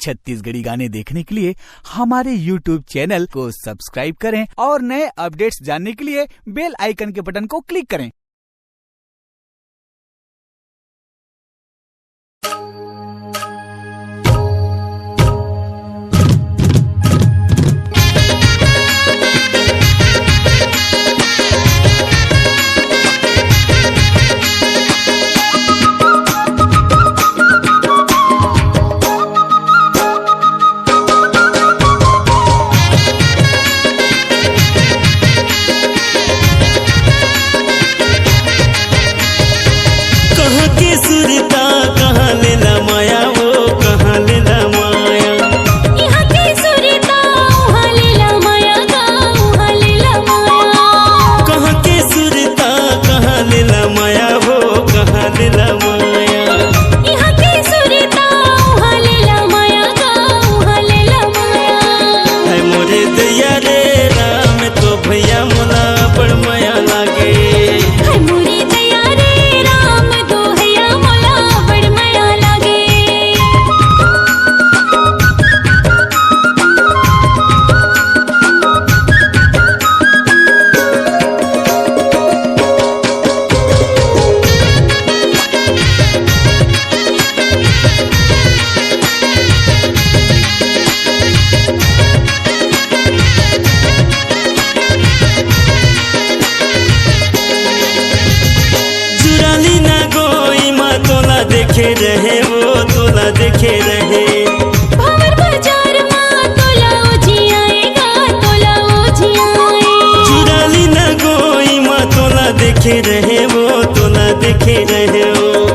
छत्तीसगढ़ी गाने देखने के लिए हमारे YouTube चैनल को सब्सक्राइब करें और नए अपडेट्स जानने के लिए बेल आइकन के बटन को क्लिक करें। देखे रहे वो तोला देखे रहे भंवर बाजार मां तोला ओझियाएगा तोला ओझियाए चुराली ना गोई मां तोला देखे रहे वो तोला देखे रहे ओ